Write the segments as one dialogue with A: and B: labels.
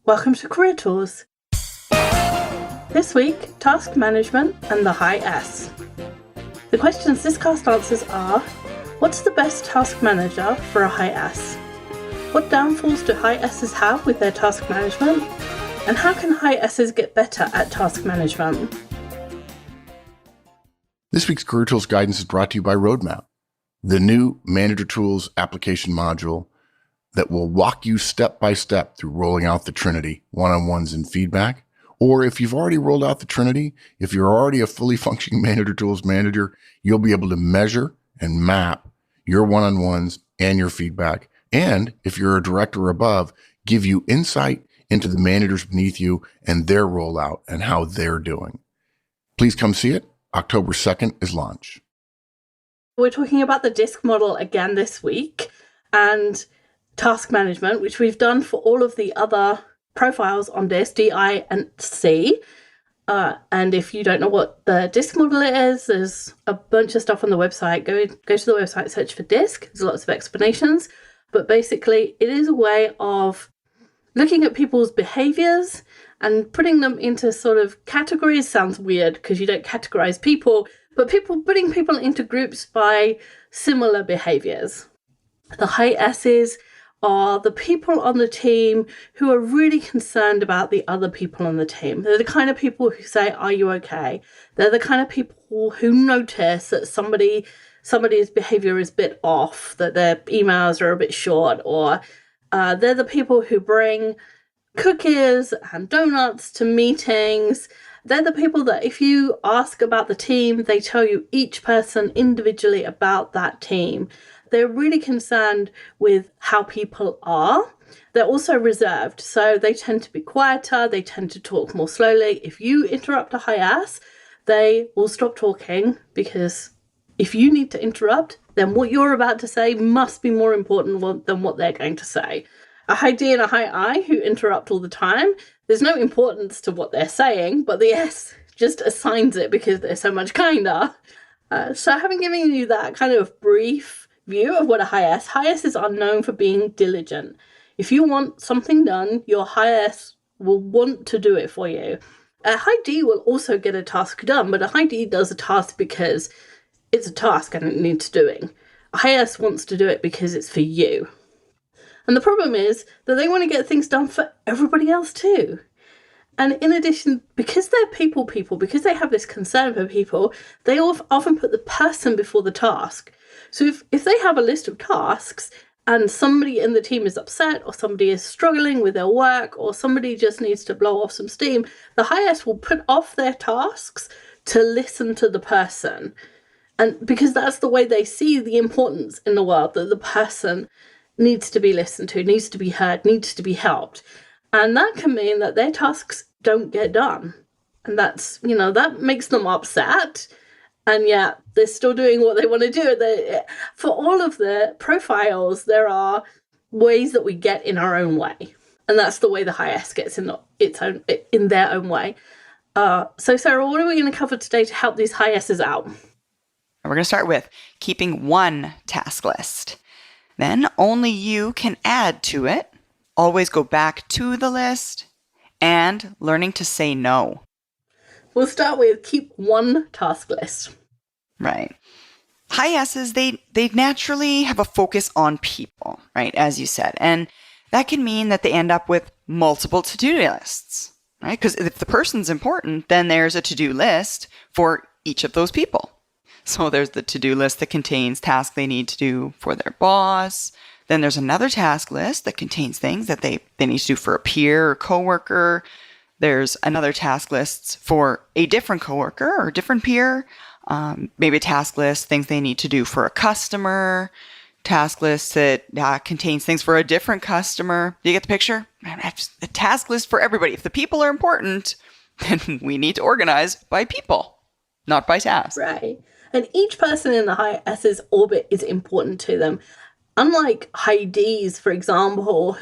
A: Welcome to Career Tools. This week, task management and the high S. The questions this cast answers are: what's the best task manager for a high S? What downfalls do high S's have with their task management? And how can high S's get better at task management?
B: This week's Career Tools guidance is brought to you by Roadmap, the new Manager Tools application module that will walk you step by step through rolling out the Trinity one-on-ones and feedback. Or if you've already rolled out the Trinity, if you're already a fully functioning Manager Tools manager, you'll be able to measure and map your one-on-ones and your feedback. And if you're a director or above, give you insight into the managers beneath you and their rollout and how they're doing. Please come see it. October 2nd is launch.
A: We're talking about the DISC model again this week and task management, which we've done for all of the other profiles on DISC, D, I, and C. And if you don't know what the DISC model is, there's a bunch of stuff on the website. Go to the website, search for DISC. There's lots of explanations. But basically, it is a way of looking at people's behaviors and putting them into sort of categories. Sounds weird because you don't categorize people, but putting people into groups by similar behaviors. The high S's are the people on the team who are really concerned about the other people on the team. They're the kind of people who say, "Are you okay?" They're the kind of people who notice that somebody's behavior is a bit off, that their emails are a bit short, or they're the people who bring cookies and donuts to meetings. They're the people that if you ask about the team, they tell you each person individually about that team. They're really concerned with how people are. They're also reserved, so they tend to be quieter, they tend to talk more slowly. If you interrupt a high S, they will stop talking, because if you need to interrupt, then what you're about to say must be more important than what they're going to say. A high D and a high I who interrupt all the time, there's no importance to what they're saying, but the S just assigns it because they're so much kinder. So having given you that kind of brief view of what a high S's are known for being diligent. If you want something done, your high S will want to do it for you. A high D will also get a task done, but a high D does a task because it's a task and it needs doing. A high S wants to do it because it's for you. And the problem is that they want to get things done for everybody else too. And in addition, because they're people, because they have this concern for people, they often put the person before the task. So if they have a list of tasks and somebody in the team is upset, or somebody is struggling with their work, or somebody just needs to blow off some steam, the high S will put off their tasks to listen to the person. And because that's the way they see the importance in the world, that the person needs to be listened to, needs to be heard, needs to be helped. And that can mean that their tasks don't get done. And that's, that makes them upset. And yet they're still doing what they want to do. For all of the profiles, there are ways that we get in our own way. And that's the way the high S gets in their own way. So Sarah, what are we going to cover today to help these high S's out?
C: We're going to start with keeping one task list. Then only you can add to it. Always go back to the list, and learning to say no.
A: We'll start with keep one task list.
C: Right. High S's, they naturally have a focus on people, right, as you said. And that can mean that they end up with multiple to-do lists, right? Because if the person's important, then there's a to-do list for each of those people. So there's the to-do list that contains tasks they need to do for their boss. Then there's another task list that contains things that they need to do for a peer or coworker. There's another task list for a different coworker or a different peer. Maybe a task list, things they need to do for a customer. Task list that contains things for a different customer. Do you get the picture? A task list for everybody. If the people are important, then we need to organize by people, not by task.
A: Right. And each person in the high S's orbit is important to them. Unlike high D's, for example,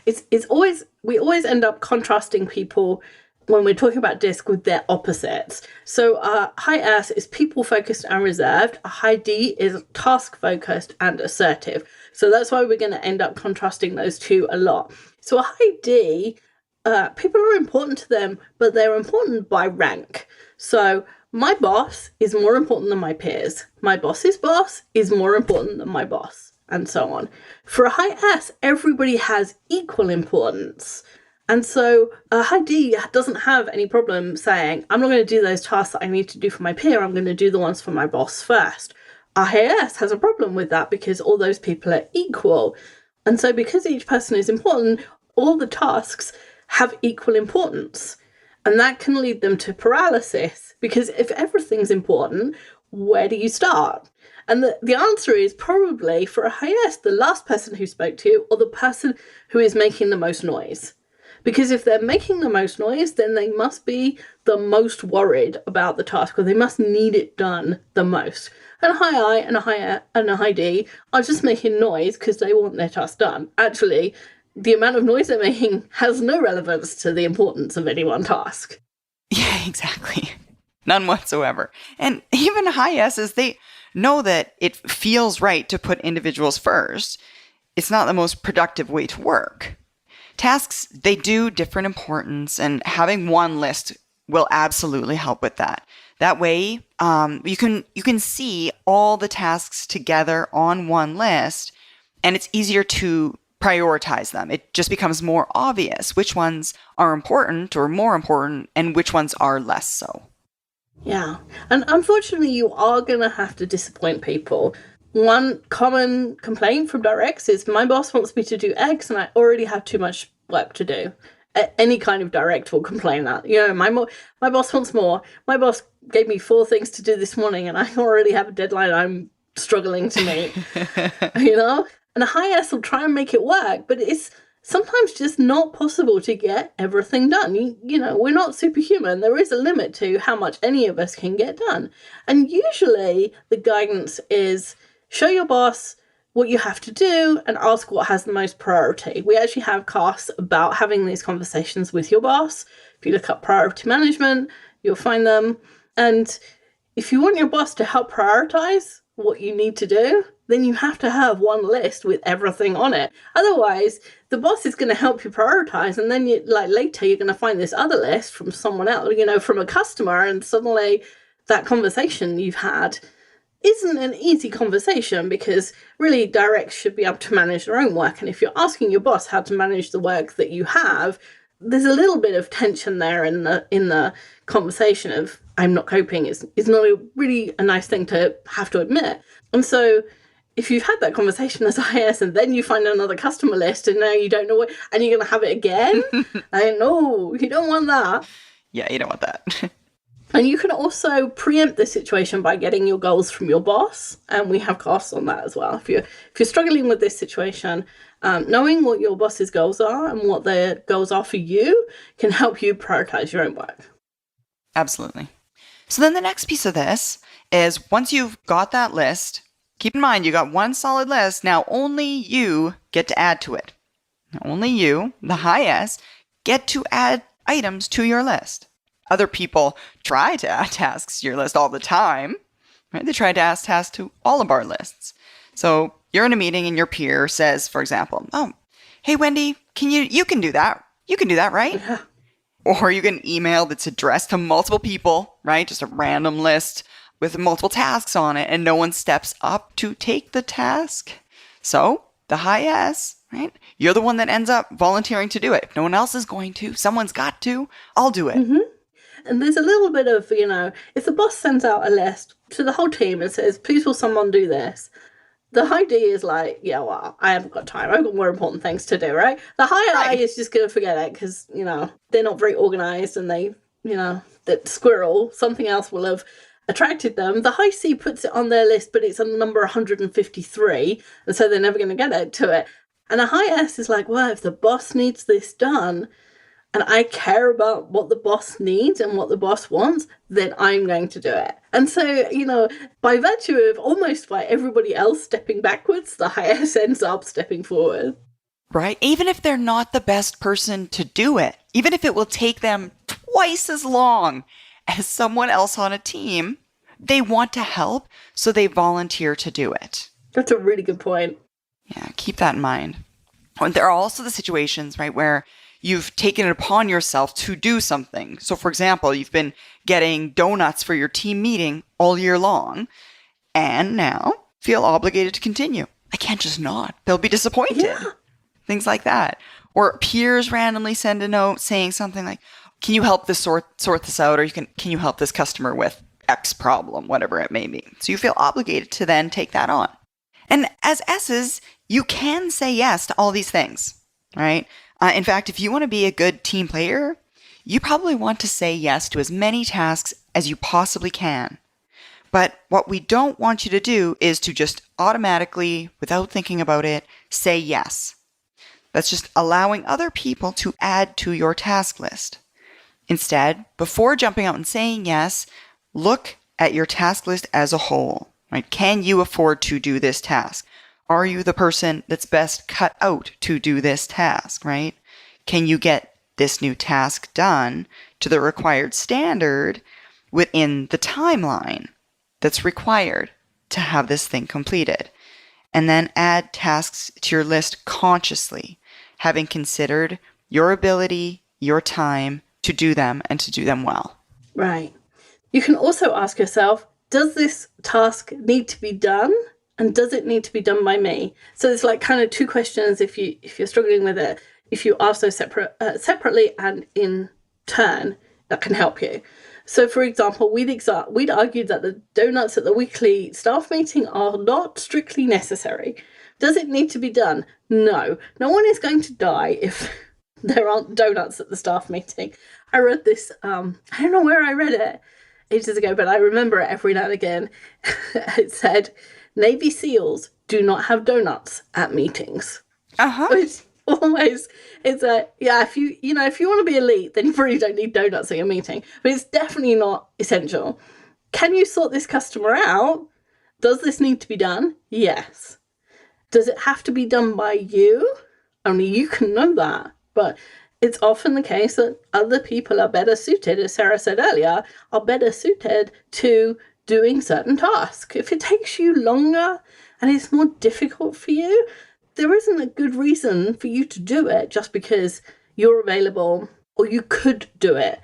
A: we always end up contrasting people when we're talking about DISC with their opposites. So high S is people-focused and reserved. A high D is task-focused and assertive. So that's why we're going to end up contrasting those two a lot. So a high D people are important to them, but they're important by rank. So my boss is more important than my peers. My boss's boss is more important than my boss, and so on. For a high S, everybody has equal importance. And so a high D doesn't have any problem saying, I'm not going to do those tasks that I need to do for my peer, I'm going to do the ones for my boss first. A high S has a problem with that because all those people are equal. And so because each person is important, all the tasks have equal importance. And that can lead them to paralysis, because if everything's important, where do you start? And the answer is probably, for a high S, the last person who spoke to you, or the person who is making the most noise. Because if they're making the most noise, then they must be the most worried about the task, or they must need it done the most. And a high I and a high D are just making noise because they want their task done. Actually, the amount of noise they're making has no relevance to the importance of any one task.
C: Yeah, exactly. None whatsoever. And even high S's, they know that it feels right to put individuals first. It's not the most productive way to work. Tasks, they do different importance, and having one list will absolutely help with that. That way, you can see all the tasks together on one list, and it's easier to prioritize them. It just becomes more obvious which ones are important or more important and which ones are less so.
A: Yeah. And unfortunately, you are going to have to disappoint people. One common complaint from directs is, my boss wants me to do X and I already have too much work to do. Any kind of direct will complain that. My boss wants more. My boss gave me 4 things to do this morning and I already have a deadline I'm struggling to meet. And a high S will try and make it work, but it's sometimes just not possible to get everything done. We're not superhuman. There is a limit to how much any of us can get done. And usually the guidance is, show your boss what you have to do and ask what has the most priority. We actually have casts about having these conversations with your boss. If you look up priority management, you'll find them. And if you want your boss to help prioritize what you need to do, then you have to have one list with everything on it. Otherwise, the boss is going to help you prioritize, and then later you're going to find this other list from someone else, from a customer, and suddenly that conversation you've had isn't an easy conversation, because really directs should be able to manage their own work. And if you're asking your boss how to manage the work that you have, there's a little bit of tension there in the conversation of, I'm not coping, is not really a nice thing to have to admit. And so if you've had that conversation as IS and then you find another customer list and now you don't know what, and you're going to have it again, no, you don't want that.
C: Yeah, you don't want that.
A: And you can also preempt the situation by getting your goals from your boss. And we have costs on that as well. If you're struggling with this situation, knowing what your boss's goals are and what their goals are for you can help you prioritize your own work.
C: Absolutely. So then the next piece of this is, once you've got that list, keep in mind you got one solid list. Now only you get to add to it. Only you, the high S, get to add items to your list. Other people try to add tasks to your list all the time, right? They try to add tasks to all of our lists. So you're in a meeting and your peer says, for example, oh, hey, Wendy, you can do that. You can do that, right?
A: Yeah.
C: Or you get an email that's addressed to multiple people, right? Just a random list with multiple tasks on it, and no one steps up to take the task. So the high S, right? You're the one that ends up volunteering to do it. If no one else is going to, someone's got to, I'll do it.
A: Mm-hmm. And there's a little bit of, if the boss sends out a list to the whole team and says, please will someone do this? The high D is like, yeah, well, I haven't got time. I've got more important things to do, right? The high I is just going to forget it because, they're not very organized and they, that squirrel, something else will have attracted them. The high C puts it on their list, but it's on number 153. And so they're never going to get to it. And a high S is like, well, if the boss needs this done, and I care about what the boss needs and what the boss wants, then I'm going to do it. And so, by virtue of almost by everybody else stepping backwards, the high S ends up stepping forward.
C: Right? Even if they're not the best person to do it, even if it will take them twice as long as someone else on a team, they want to help, so they volunteer to do it.
A: That's a really good point.
C: Yeah, keep that in mind. And there are also the situations, right, where you've taken it upon yourself to do something. So for example, you've been getting donuts for your team meeting all year long and now feel obligated to continue. I can't just not. They'll be disappointed.
A: Yeah.
C: Things like that. Or peers randomly send a note saying something like, can you help this sort this out? Or can you help this customer with X problem, whatever it may be. So you feel obligated to then take that on. And as S's, you can say yes to all these things, right? In fact, if you want to be a good team player, you probably want to say yes to as many tasks as you possibly can. But what we don't want you to do is to just automatically, without thinking about it, say yes. That's just allowing other people to add to your task list. Instead, before jumping out and saying yes, look at your task list as a whole, right? Can you afford to do this task? Are you the person that's best cut out to do this task, right? Can you get this new task done to the required standard within the timeline that's required to have this thing completed? And then add tasks to your list consciously, having considered your ability, your time to do them and to do them well.
A: Right. You can also ask yourself, does this task need to be done? And does it need to be done by me? So it's like kind of two questions if you're struggling with it. If you ask those separately and in turn, that can help you. So for example, we'd argued that the donuts at the weekly staff meeting are not strictly necessary. Does it need to be done? No. No one is going to die if there aren't donuts at the staff meeting. I read this, I don't know where I read it ages ago, but I remember it every now and again. It said, Navy SEALs do not have donuts at meetings. Which always, if you want to be elite, then you probably don't need donuts at your meeting. But it's definitely not essential. Can you sort this customer out? Does this need to be done? Yes. Does it have to be done by you? Only you can know that. But it's often the case that other people are better suited, as Sarah said earlier, are better suited to doing certain tasks. If it takes you longer and it's more difficult for you, there isn't a good reason for you to do it just because you're available or you could do it.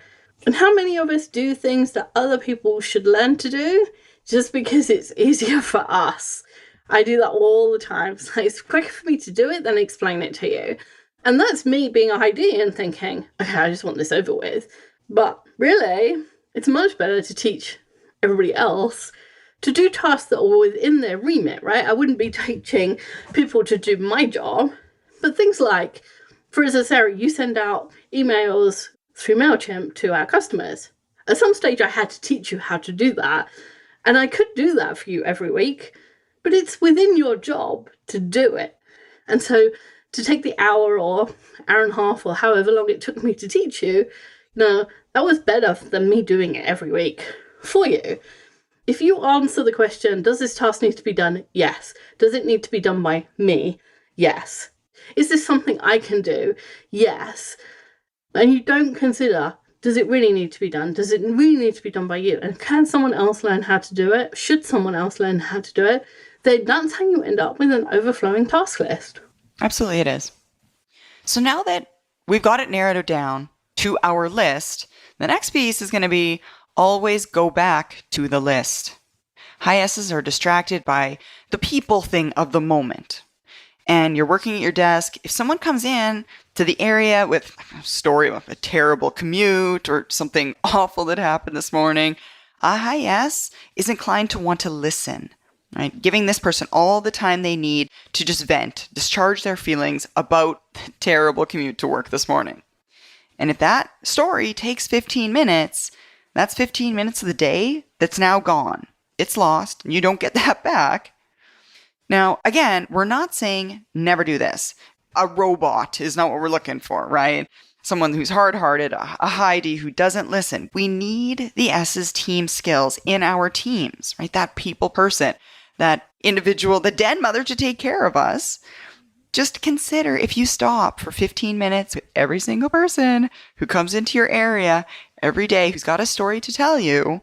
A: And how many of us do things that other people should learn to do just because it's easier for us? I do that all the time. So it's quicker for me to do it than explain it to you. And that's me being a ID and thinking, okay, I just want this over with. But really, it's much better to teach everybody else to do tasks that are within their remit, right? I wouldn't be teaching people to do my job, but things like, for instance, Sarah, you send out emails through MailChimp to our customers. At some stage, I had to teach you how to do that, and I could do that for you every week, but it's within your job to do it. And so to take the hour or hour and a half or however long it took me to teach you, that was better than me doing it every week for you. If you answer the question, does this task need to be done? Yes. Does it need to be done by me? Yes. Is this something I can do? Yes. And you don't consider, does it really need to be done? Does it really need to be done by you? And can someone else learn how to do it? Should someone else learn how to do it? Then that's how you end up with an overflowing task list.
C: Absolutely it is. So now that we've got it narrowed down to our list, the next piece is going to be always go back to the list. High S's are distracted by the people thing of the moment. And you're working at your desk. If someone comes in to the area with a story of a terrible commute or something awful that happened this morning, a high S is inclined to want to listen, right? Giving this person all the time they need to just vent, discharge their feelings about the terrible commute to work this morning. And if that story takes 15 minutes, that's 15 minutes of the day that's now gone. It's lost, and you don't get that back. Now, again, we're not saying never do this. A robot is not what we're looking for, right? Someone who's hard-hearted, a high D who doesn't listen. We need the S's team skills in our teams, right? That people person, that individual, the den mother to take care of us. Just consider if you stop for 15 minutes with every single person who comes into your area every day who's got a story to tell you,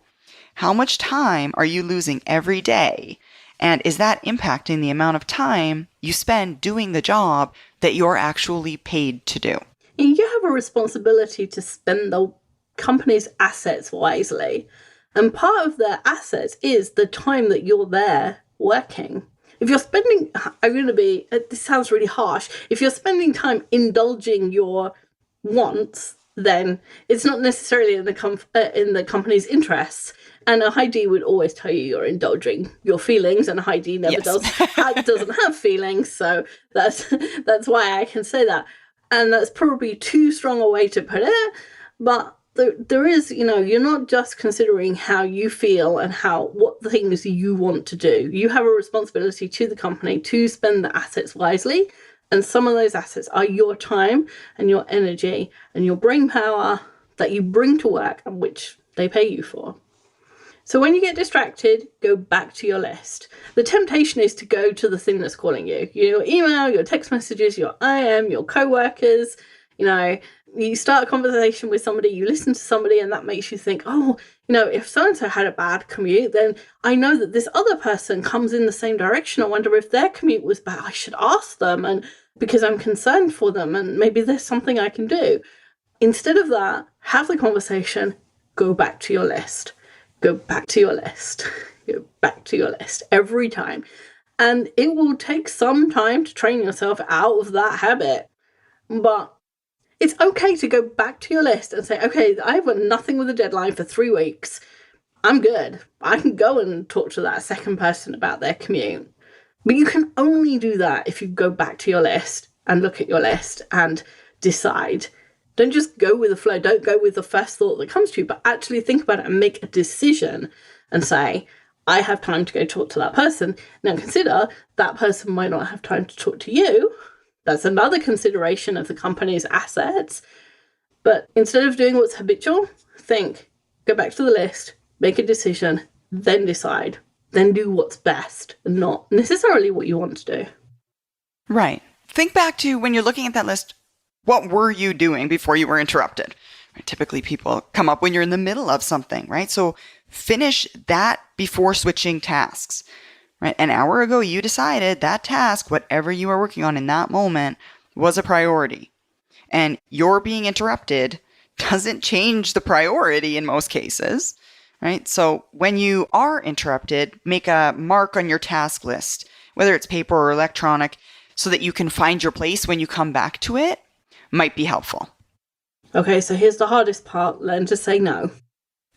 C: how much time are you losing every day? And is that impacting the amount of time you spend doing the job that you're actually paid to do?
A: you have a responsibility to spend the company's assets wisely. And part of their assets is the time that you're there working. If you're spending, this sounds really harsh, if you're spending time indulging your wants, then it's not necessarily in the company's interests. And a Heidi would always tell you you're indulging your feelings, and Heidi never doesn't have feelings, so that's why I can say that. And that's probably too strong a way to put it, but there is, you're not just considering how you feel and what the things you want to do. You have a responsibility to the company to spend the assets wisely. And some of those assets are your time and your energy and your brain power that you bring to work and which they pay you for. So when you get distracted, go back to your list. The temptation is to go to the thing that's calling you. Your email, your text messages, your IM, your co-workers, you start a conversation with somebody, you listen to somebody, and that makes you think, if so-and-so had a bad commute, then I know that this other person comes in the same direction. I wonder if their commute was bad. I should ask them, and because I'm concerned for them, and maybe there's something I can do. Instead of that, have the conversation, go back to your list. Go back to your list. Go back to your list every time. And it will take some time to train yourself out of that habit. But it's okay to go back to your list and say, okay, I've got nothing with a deadline for 3 weeks. I'm good. I can go and talk to that second person about their commute. But you can only do that if you go back to your list and look at your list and decide. Don't just go with the flow. Don't go with the first thought that comes to you, but actually think about it and make a decision and say, I have time to go talk to that person. Now consider that person might not have time to talk to you. That's another consideration of the company's assets. But instead of doing what's habitual, think, go back to the list, make a decision, then decide, then do what's best, and not necessarily what you want to do.
C: Right. Think back to when you're looking at that list, what were you doing before you were interrupted? Right? Typically people come up when you're in the middle of something, right? So finish that before switching tasks. Right? An hour ago, you decided that task, whatever you were working on in that moment, was a priority. And your being interrupted doesn't change the priority in most cases, right? So when you are interrupted, make a mark on your task list, whether it's paper or electronic, so that you can find your place when you come back to it, might be helpful.
A: Okay, so here's the hardest part, learn to say no.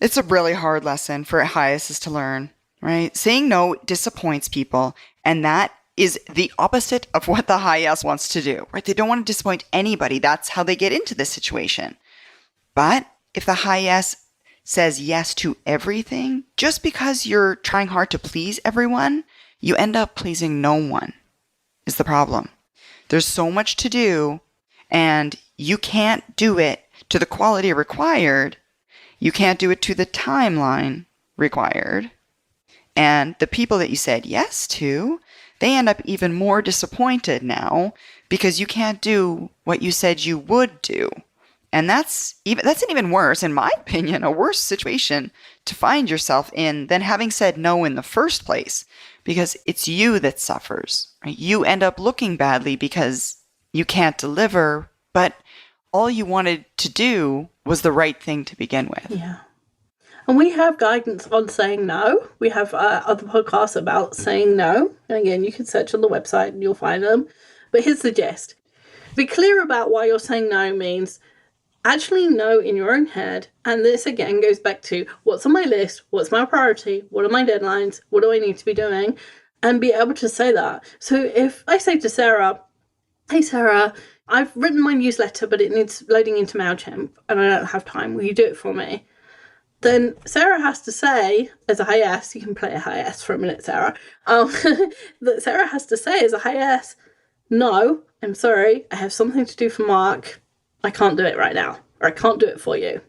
C: It's a really hard lesson for HIASs to learn. Right? Saying no disappoints people, and that is the opposite of what the HIAS wants to do, right? They don't want to disappoint anybody. That's how they get into this situation. But if the HIAS says yes to everything, just because you're trying hard to please everyone, you end up pleasing no one, is the problem. There's so much to do, and you can't do it to the quality required. You can't do it to the timeline required. And the people that you said yes to, they end up even more disappointed now because you can't do what you said you would do. And that's an even worse, in my opinion, a worse situation to find yourself in than having said no in the first place, because it's you that suffers. Right? You end up looking badly because you can't deliver, but all you wanted to do was the right thing to begin with.
A: Yeah. And we have guidance on saying no. We have other podcasts about saying no. And again, you can search on the website and you'll find them. But here's the gist. Be clear about why you're saying no means actually know in your own head. And this again goes back to what's on my list, what's my priority, what are my deadlines, what do I need to be doing, and be able to say that. So if I say to Sarah, hey Sarah, I've written my newsletter, but it needs loading into MailChimp and I don't have time. Will you do it for me? Then Sarah has to say, as a HIAS, you can play a HIAS for a minute, Sarah, that Sarah has to say as a HIAS, no, I'm sorry, I have something to do for Mark. I can't do it right now, or I can't do it for you.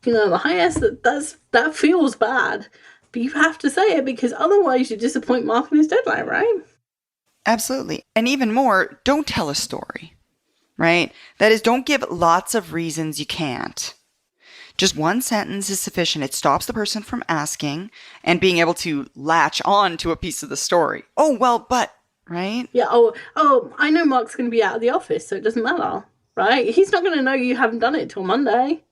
A: The HIAS, that feels bad, but you have to say it because otherwise you disappoint Mark and his deadline, right?
C: Absolutely. And even more, don't tell a story, right? That is, don't give lots of reasons you can't. Just one sentence is sufficient. It stops the person from asking and being able to latch on to a piece of the story. Oh, well, but, right?
A: Yeah, oh, I know Mark's going to be out of the office, so it doesn't matter. right? He's not going to know you haven't done it till Monday.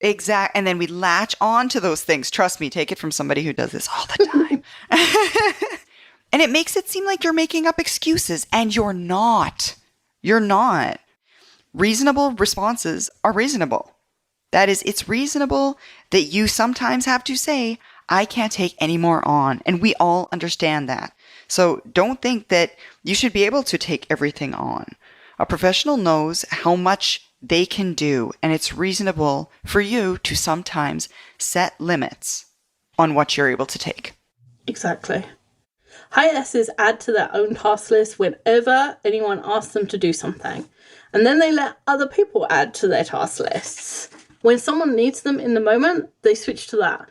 C: Exactly. And then we latch on to those things. Trust me, take it from somebody who does this all the time. And it makes it seem like you're making up excuses, and you're not. You're not. Reasonable responses are reasonable. That is, it's reasonable that you sometimes have to say, I can't take any more on. And we all understand that. So don't think that you should be able to take everything on. A professional knows how much they can do, and it's reasonable for you to sometimes set limits on what you're able to take.
A: Exactly. High S's add to their own task list whenever anyone asks them to do something, and then they let other people add to their task lists. When someone needs them in the moment, they switch to that.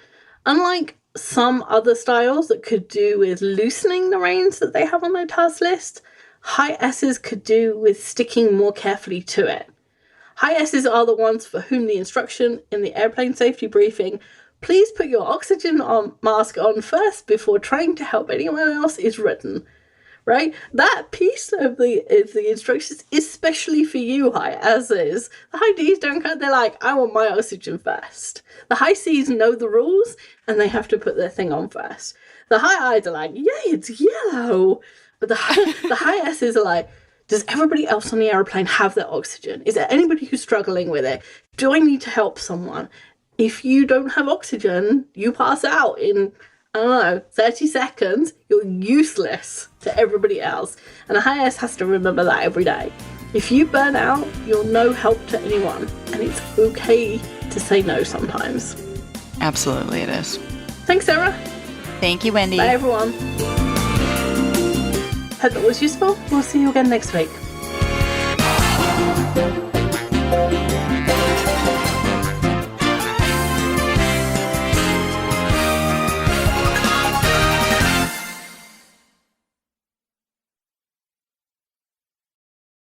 A: Unlike some other styles that could do with loosening the reins that they have on their task list, High S's could do with sticking more carefully to it. High S's are the ones for whom the instruction in the airplane safety briefing, please put your oxygen mask on first before trying to help anyone else, is written. Right? That piece of the instructions is specially for you, High S's. The High D's don't care. They're like, I want my oxygen first. The High C's know the rules and they have to put their thing on first. The High I's are like, yay, it's yellow. But the High S's are like, does everybody else on the aeroplane have their oxygen? Is there anybody who's struggling with it? Do I need to help someone? If you don't have oxygen, you pass out in, 30 seconds, you're useless to everybody else. And a High S has to remember that every day. If you burn out, you're no help to anyone. And it's okay to say no sometimes.
C: Absolutely it is.
A: Thanks, Sarah.
C: Thank you, Wendy.
A: Bye, everyone. Hope that was useful. We'll see you again next week.